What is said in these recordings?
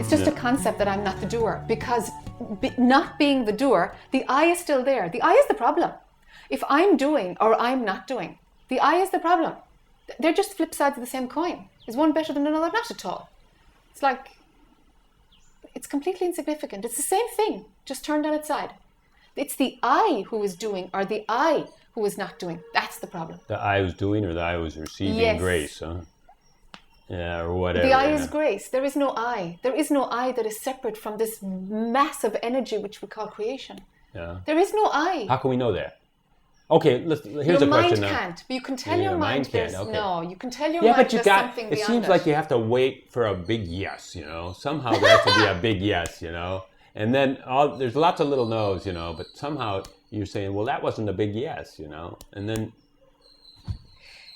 It's just a concept that I'm not the doer, because not being the doer, the I is still there. The I is the problem. If I'm doing or I'm not doing, the I is the problem. They're just flip sides of the same coin. Is one better than another? Not at all. It's like, it's completely insignificant. It's the same thing, just turned on its side. It's the I who is doing or the I who is not doing. That's the problem. The I was doing or the I was receiving grace, huh? Yeah, or whatever. The I is grace. There is no I. There is no I that is separate from this massive energy which we call creation. Yeah. There is no I. How can we know that? Okay, here's a question now. Your mind can't, but you can tell your mind there's no. You can tell your mind there's something beyond it. It seems like you have to wait for a big yes, you know. Somehow there has to be a big yes, you know. And then there's lots of little no's, you know. But somehow you're saying, well, that wasn't a big yes, you know. And then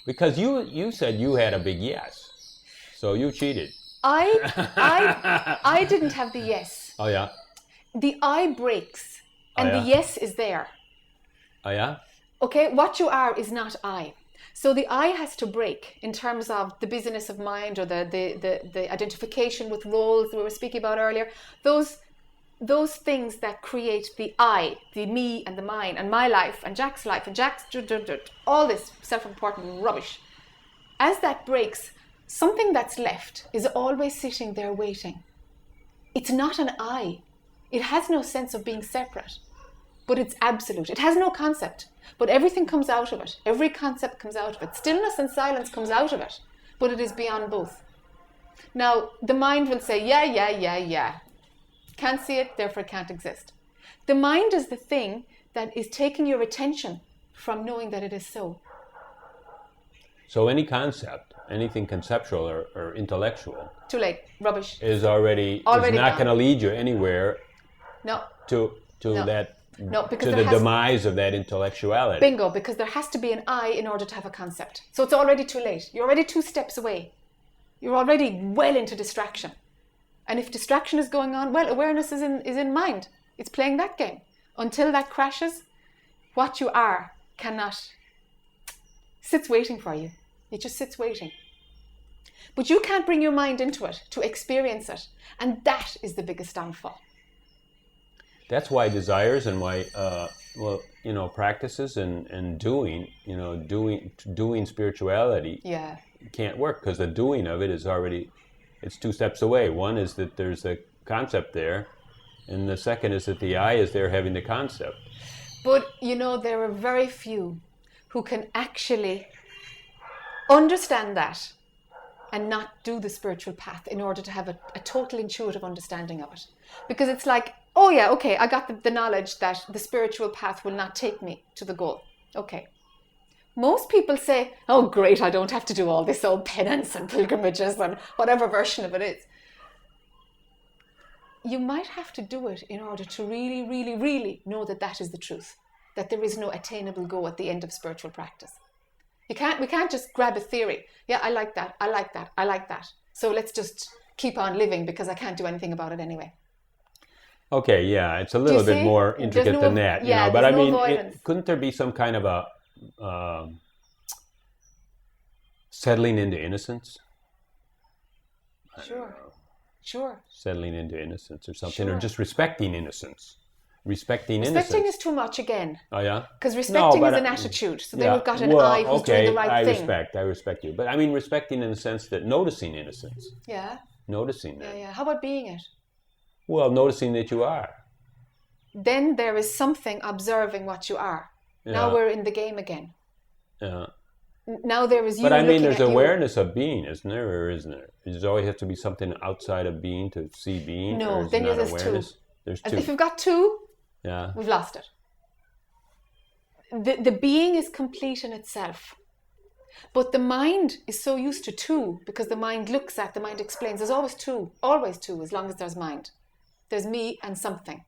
because you said you had a big yes, so you cheated. I didn't have the yes. Oh yeah. The I breaks, and the yes is there. Oh yeah. Okay, what you are is not I. So the I has to break in terms of the busyness of mind or the identification with roles we were speaking about earlier. Those things that create the I, the me and the mine and my life and Jack's life and Jack's all this self-important rubbish. As that breaks, something that's left is always sitting there waiting. It's not an I. It has no sense of being separate, but it's absolute. It has no concept. But everything comes out of it. Every concept comes out of it. Stillness and silence comes out of it. But it is beyond both. Now, the mind will say, yeah. Can't see it, therefore it can't exist. The mind is the thing that is taking your attention from knowing that it is so. So any concept, anything conceptual or intellectual... Too late. Rubbish. ...is already is not going to lead you anywhere. No. To that... No, because to the demise of that intellectuality. Bingo, because there has to be an I in order to have a concept. So it's already too late. You're already 2 steps away. You're already well into distraction. And if distraction is going on, well, awareness is in mind. It's playing that game. Until that crashes, what you are sits waiting for you. It just sits waiting. But you can't bring your mind into it to experience it. And that is the biggest downfall. That's why desires and why, practices and doing spirituality can't work, because the doing of it is already, it's 2 steps away. One is that there's a concept there, and the second is that the I is there having the concept. But, there are very few who can actually understand that and not do the spiritual path in order to have a total intuitive understanding of it. Because it's like, oh yeah, okay, I got the knowledge that the spiritual path will not take me to the goal. Okay. Most people say, oh great, I don't have to do all this old penance and pilgrimages and whatever version of it is. You might have to do it in order to really, really, really know that is the truth. That there is no attainable goal at the end of spiritual practice. We can't just grab a theory. Yeah, I like that. So let's just keep on living because I can't do anything about it anyway. Okay, yeah, it's a little bit more intricate than that, But I mean, couldn't there be some kind of a settling into innocence? Sure. Settling into innocence or something, or just respecting innocence. Respecting is too much again. Oh yeah? Because respecting is an attitude. So then we've got an I who's doing the right thing. I respect you. But I mean respecting in the sense that noticing innocence. Yeah. Noticing that. Yeah. How about being it? Well, noticing that you are. Then there is something observing what you are. Yeah. Now we're in the game again. Yeah. Now there is you. But I mean, there's awareness of being, isn't there, or isn't there? Does there always have to be something outside of being to see being? No, then there's awareness? 2. There's 2. If you've got 2, we've lost it. The being is complete in itself. But the mind is so used to 2 because the mind looks at, the mind explains. There's always 2 as long as there's mind. There's me and something.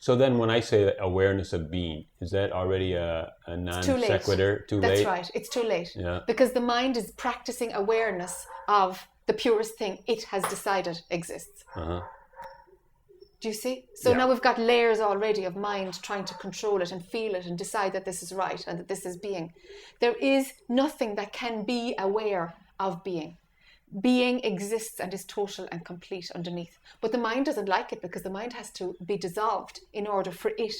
So then when I say awareness of being, is that already a non sequitur? Too late? That's right. It's too late. Yeah. Because the mind is practicing awareness of the purest thing it has decided exists. Uh-huh. Do you see? So now we've got layers already of mind trying to control it and feel it and decide that this is right and that this is being. There is nothing that can be aware of being. being exists and is total and complete underneath. But the mind doesn't like it, because the mind has to be dissolved in order for it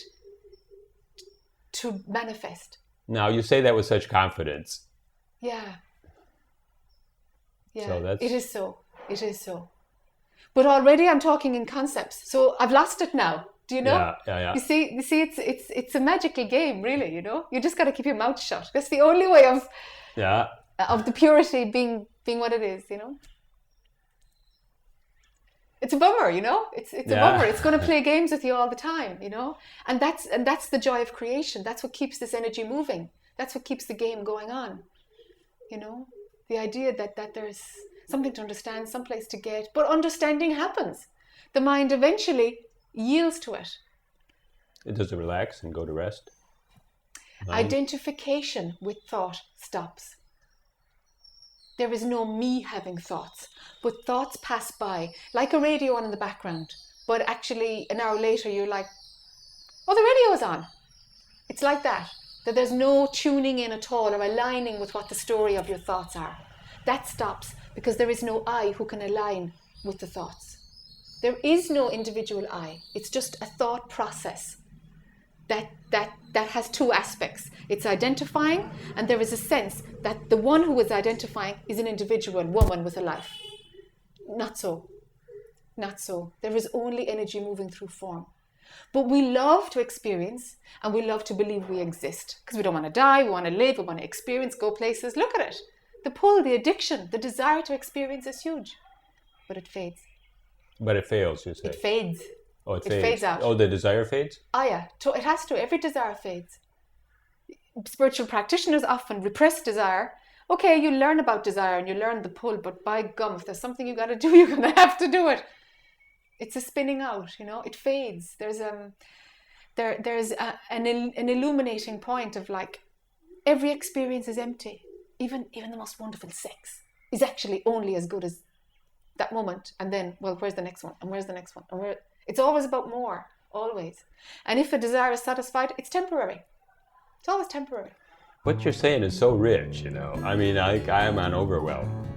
to manifest. Now, you say that with such confidence. Yeah. Yeah, So that's... it is so. It is so. But already I'm talking in concepts. So I've lost it now. Do you know? Yeah. You see, it's a magical game, really, you know? You just got to keep your mouth shut. That's the only way of the purity being what it is, you know? It's a bummer, you know? It's a bummer. It's going to play games with you all the time, you know? And that's the joy of creation. That's what keeps this energy moving. That's what keeps the game going on, you know? The idea that there's something to understand, someplace to get, but understanding happens. The mind eventually yields to it. Does it relax and go to rest? Identification with thought stops. There is no me having thoughts, but thoughts pass by, like a radio on in the background. But actually, an hour later, you're like, oh, the radio's on. It's like that there's no tuning in at all or aligning with what the story of your thoughts are. That stops, because there is no I who can align with the thoughts. There is no individual I. It's just a thought process that has two aspects. It's identifying, and there is a sense that the one who is identifying is an individual woman with a life. Not so. Not so. There is only energy moving through form. But we love to experience, and we love to believe we exist, because we don't want to die, we want to live, we want to experience, go places. Look at it. The pull, the addiction, the desire to experience is huge. But it fades. But it fails, you say? It fades. Oh, it fades out. Oh, the desire fades? Oh, yeah. It has to. Every desire fades. Spiritual practitioners often repress desire. Okay, you learn about desire and you learn the pull, but by gum, if there's something you got to do, you're going to have to do it. It's a spinning out, you know. It fades. There's an illuminating point of like, every experience is empty. Even the most wonderful sex is actually only as good as that moment. And then, well, where's the next one? And where's the next one? And it's always about more, always. And if a desire is satisfied, it's temporary. It's always temporary. What you're saying is so rich, you know. I mean, I am on overwhelm.